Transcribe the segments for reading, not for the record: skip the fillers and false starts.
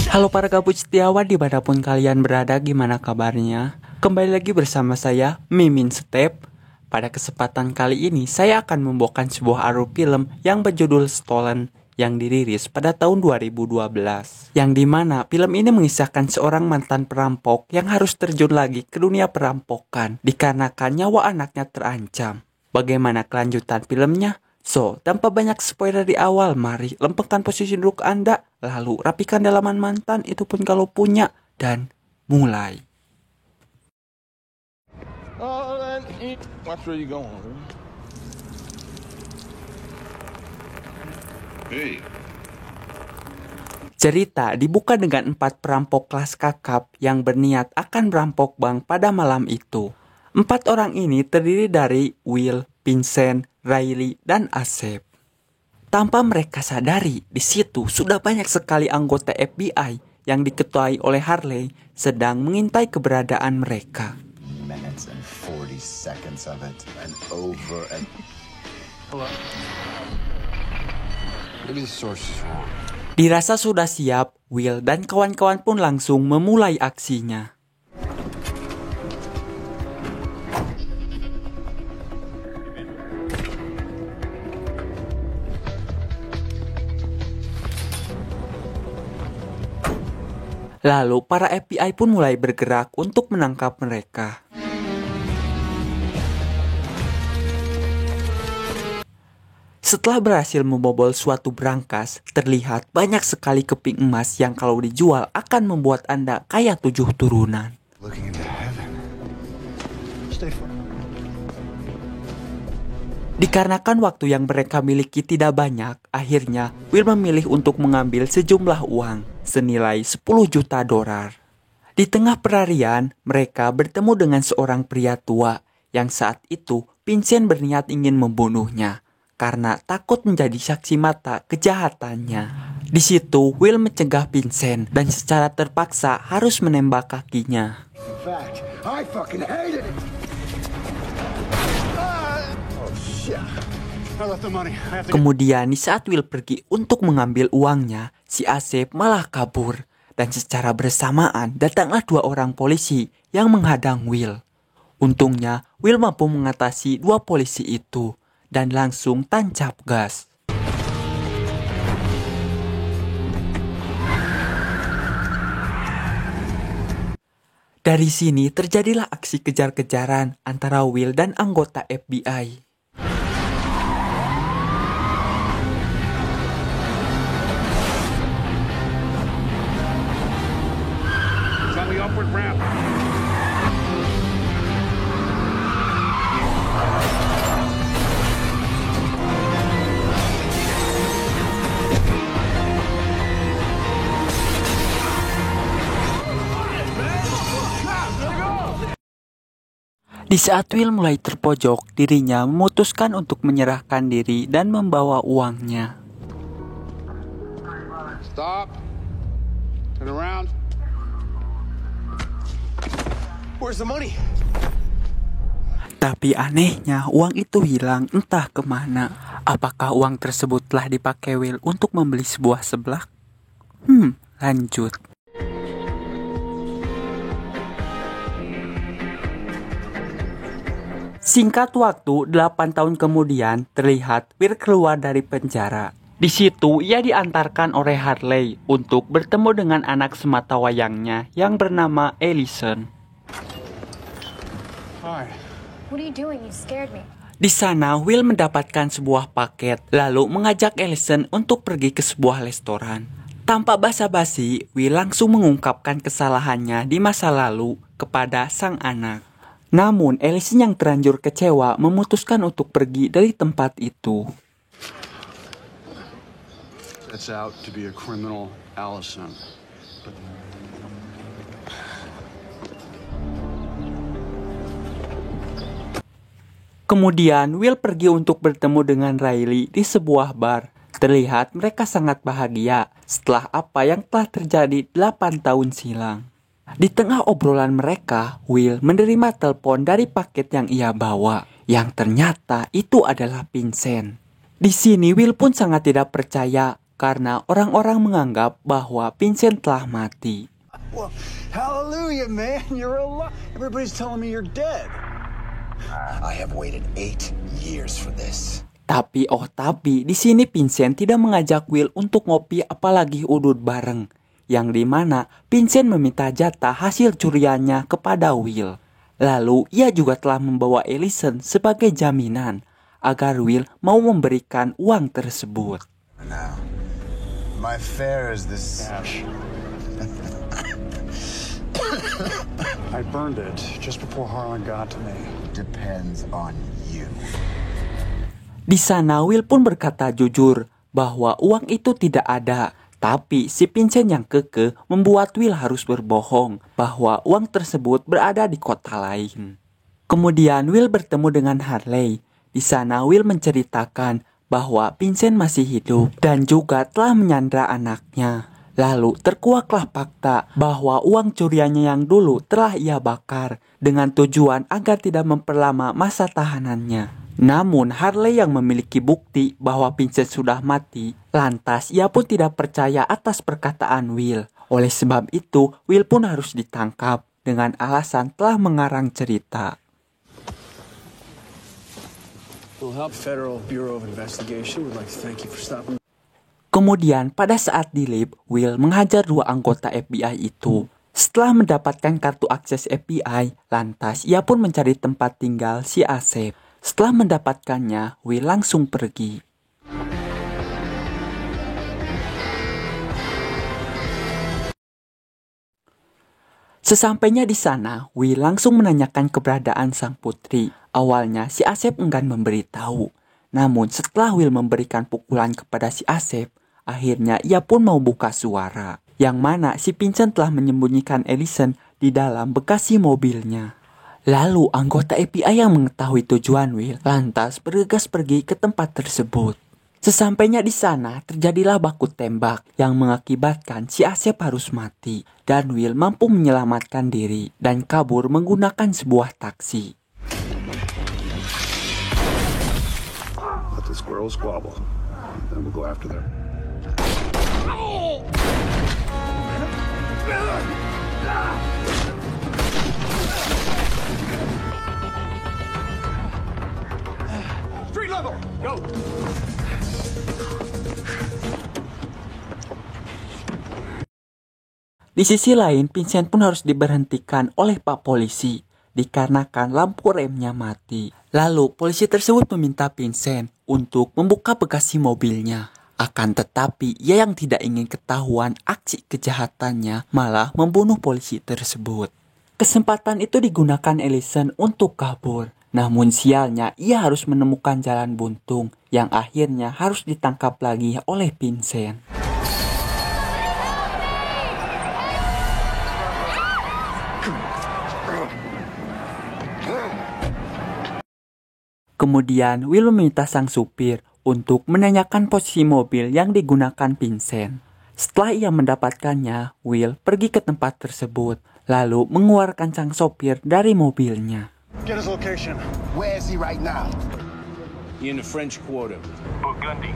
Halo para gabut setiawan dimanapun kalian berada, gimana kabarnya? Kembali lagi bersama saya, Mimin Step. Pada kesempatan kali ini, saya akan membawakan sebuah alur film yang berjudul Stolen yang dirilis pada tahun 2012. Yang dimana film ini mengisahkan seorang mantan perampok yang harus terjun lagi ke dunia perampokan dikarenakan nyawa anaknya terancam. Bagaimana kelanjutan filmnya? So, tanpa banyak spoiler di awal, mari lempengkan posisi duduk Anda, lalu rapikan dalaman mantan itu pun kalau punya, dan mulai. Watch where you going, Hey. Cerita dibuka dengan 4 perampok kelas kakap yang berniat akan merampok bank pada malam itu. 4 orang ini terdiri dari Will, Vincent, Riley, dan Asep. Tanpa mereka sadari, di situ sudah banyak sekali anggota FBI yang diketuai oleh Harley sedang mengintai keberadaan mereka. Minutes and 40 seconds of it, and over and... Hello? Maybe the source is wrong. Dirasa sudah siap, Will dan kawan-kawan pun langsung memulai aksinya. Lalu para FBI pun mulai bergerak untuk menangkap mereka. Setelah berhasil membobol suatu brankas, terlihat banyak sekali keping emas yang kalau dijual akan membuat Anda kaya 7 turunan. Dikarenakan waktu yang mereka miliki tidak banyak, akhirnya Will memilih untuk mengambil sejumlah uang senilai 10 juta dolar. Di tengah pelarian, mereka bertemu dengan seorang pria tua yang saat itu Vincent berniat ingin membunuhnya karena takut menjadi saksi mata kejahatannya. Di situ Will mencegah Vincent dan secara terpaksa harus menembak kakinya. Kemudian di saat Will pergi untuk mengambil uangnya, si Asep malah kabur. Dan secara bersamaan datanglah 2 orang polisi yang menghadang Will. Untungnya Will mampu mengatasi 2 polisi itu dan langsung tancap gas. Dari sini terjadilah aksi kejar-kejaran antara Will dan anggota FBI. Di saat Will mulai terpojok, dirinya memutuskan untuk menyerahkan diri dan membawa uangnya. Stop. Turn around. Where's the money? Tapi anehnya uang itu hilang entah kemana. Apakah uang tersebut telah dipakai Will untuk membeli sebuah seblak? Lanjut. Singkat waktu, 8 tahun kemudian, terlihat Will keluar dari penjara. Di situ, ia diantarkan oleh Harley untuk bertemu dengan anak sematawayangnya yang bernama Allison. Hi. What are you doing? You scared me. Di sana, Will mendapatkan sebuah paket, lalu mengajak Allison untuk pergi ke sebuah restoran. Tanpa basa-basi, Will langsung mengungkapkan kesalahannya di masa lalu kepada sang anak. Namun, Allison yang terlanjur kecewa memutuskan untuk pergi dari tempat itu. That's out to be a criminal, Allison. Kemudian, Will pergi untuk bertemu dengan Riley di sebuah bar. Terlihat mereka sangat bahagia setelah apa yang telah terjadi 8 tahun silam. Di tengah obrolan mereka, Will menerima telepon dari paket yang ia bawa, yang ternyata itu adalah Vincent. Di sini Will pun sangat tidak percaya karena orang-orang menganggap bahwa Vincent telah mati. Well, hallelujah, man. You're alive. Everybody's telling me you're dead. I have waited 8 years for this. Tapi di sini Vincent tidak mengajak Will untuk ngopi apalagi udut bareng. Yang dimana Vincent meminta jatah hasil curiannya kepada Will. Lalu ia juga telah membawa Allison sebagai jaminan agar Will mau memberikan uang tersebut. Now, my fare is this. Ash. I burned it just before Harlan got to me. Depends on you. Di sana Will pun berkata jujur bahwa uang itu tidak ada. Tapi si Vincent yang kekeh membuat Will harus berbohong bahwa uang tersebut berada di kota lain. Kemudian Will bertemu dengan Harley. Di sana Will menceritakan bahwa Vincent masih hidup dan juga telah menyandra anaknya. Lalu terkuaklah fakta bahwa uang curiannya yang dulu telah ia bakar dengan tujuan agar tidak memperlama masa tahanannya. Namun Harley yang memiliki bukti bahwa Vincent sudah mati, lantas ia pun tidak percaya atas perkataan Will. Oleh sebab itu, Will pun harus ditangkap dengan alasan telah mengarang cerita. Federal Bureau of Investigation would like to thank you for stopping. Kemudian pada saat di lift, Will menghajar 2 anggota FBI itu. Setelah mendapatkan kartu akses FBI, lantas ia pun mencari tempat tinggal si Asep. Setelah mendapatkannya, Will langsung pergi. Sesampainya di sana, Will langsung menanyakan keberadaan sang putri. Awalnya si Asep enggan memberitahu. Namun setelah Will memberikan pukulan kepada si Asep, akhirnya ia pun mau buka suara. Yang mana si Vincent telah menyembunyikan Allison di dalam bagasi mobilnya. Lalu anggota FBI yang mengetahui tujuan Will lantas bergegas pergi ke tempat tersebut. Sesampainya di sana terjadilah baku tembak yang mengakibatkan si Asep harus mati. Dan Will mampu menyelamatkan diri dan kabur menggunakan sebuah taksi. Let the squirrel squabble. Then we'll go after them. Street level, go! Di sisi lain, Vincent pun harus diberhentikan oleh Pak Polisi dikarenakan lampu remnya mati. Lalu polisi tersebut meminta Vincent untuk membuka bagasi mobilnya. Akan tetapi ia yang tidak ingin ketahuan aksi kejahatannya malah membunuh polisi tersebut. Kesempatan itu digunakan Allison untuk kabur. Namun sialnya ia harus menemukan jalan buntung yang akhirnya harus ditangkap lagi oleh Vincent. Kemudian Will meminta sang supir untuk menanyakan posisi mobil yang digunakan Vincent. Setelah ia mendapatkannya, Will pergi ke tempat tersebut, lalu mengeluarkan sang sopir dari mobilnya. Get his location. Where is he right now? In the French Quarter. Burgundy.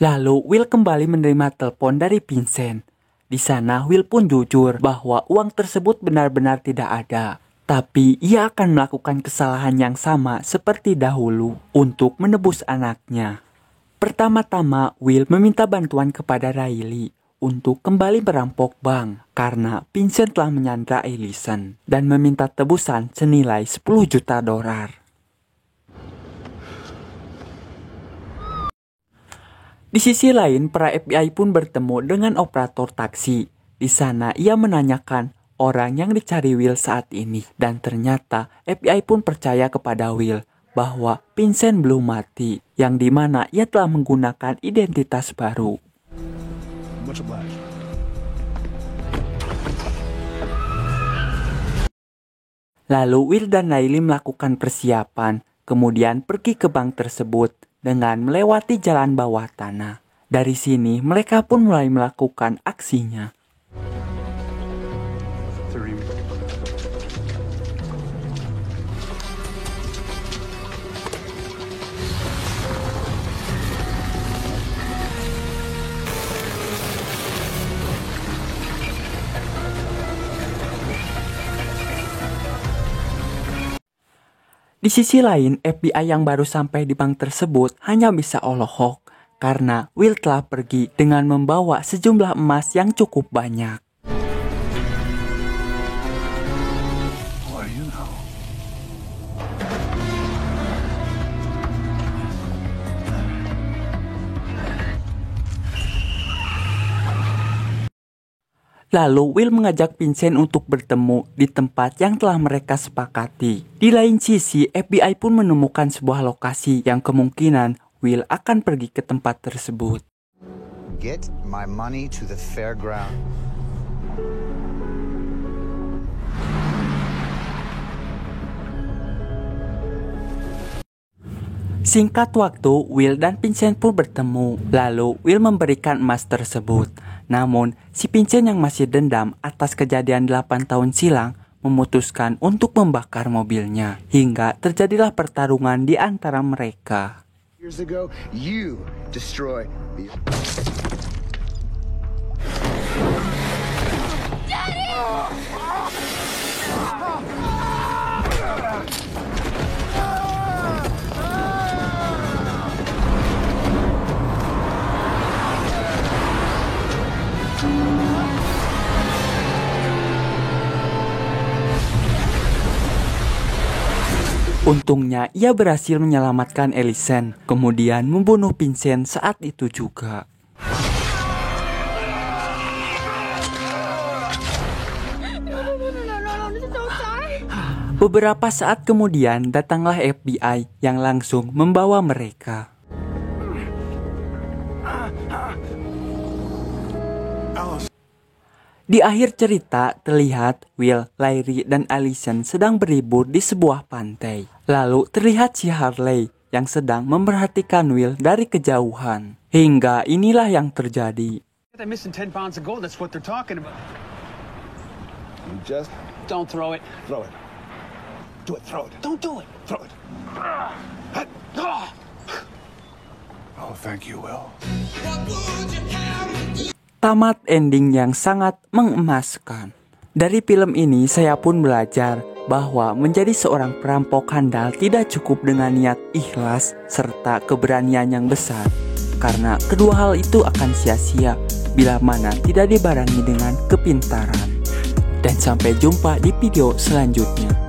Lalu Will kembali menerima telepon dari Vincent. Di sana Will pun jujur bahwa uang tersebut benar-benar tidak ada. Tapi ia akan melakukan kesalahan yang sama seperti dahulu untuk menebus anaknya. Pertama-tama Will meminta bantuan kepada Riley untuk kembali merampok bank karena Vincent telah menyandra Allison dan meminta tebusan senilai $10 juta. Di sisi lain, para FBI pun bertemu dengan operator taksi. Di sana ia menanyakan orang yang dicari Will saat ini. Dan ternyata FBI pun percaya kepada Will bahwa Vincent belum mati. Yang dimana ia telah menggunakan identitas baru. Much obliged. Lalu Will dan Riley melakukan persiapan, kemudian pergi ke bank tersebut dengan melewati jalan bawah tanah. Dari sini mereka pun mulai melakukan aksinya. Di sisi lain, FBI yang baru sampai di bank tersebut hanya bisa olohok karena Will telah pergi dengan membawa sejumlah emas yang cukup banyak. What do you know? Lalu Will mengajak Vincent untuk bertemu di tempat yang telah mereka sepakati. Di lain sisi, FBI pun menemukan sebuah lokasi yang kemungkinan Will akan pergi ke tempat tersebut. Get my money to the fairground. Singkat waktu, Will dan Vincent pun bertemu. Lalu Will memberikan emas tersebut. Namun, si Vincent yang masih dendam atas kejadian 8 tahun silam memutuskan untuk membakar mobilnya. Hingga terjadilah pertarungan di antara mereka. Years ago, you destroy the... Untungnya ia berhasil menyelamatkan Ellison, kemudian membunuh Vincent saat itu juga. Beberapa saat kemudian datanglah FBI yang langsung membawa mereka. Di akhir cerita terlihat Will, Larry, dan Allison sedang berlibur di sebuah pantai. Lalu terlihat si Harley yang sedang memperhatikan Will dari kejauhan. Hingga inilah yang terjadi. They're missing 10 pounds of gold. That's what they're talking about. You just Don't throw it. throw it. Do it, throw it. Don't do it. Throw it. Oh, thank you, Will. Tamat ending yang sangat mengemaskan. Dari film ini saya pun belajar bahwa menjadi seorang perampok handal tidak cukup dengan niat ikhlas serta keberanian yang besar. Karena kedua hal itu akan sia-sia bila mana tidak dibarengi dengan kepintaran. Dan sampai jumpa di video selanjutnya.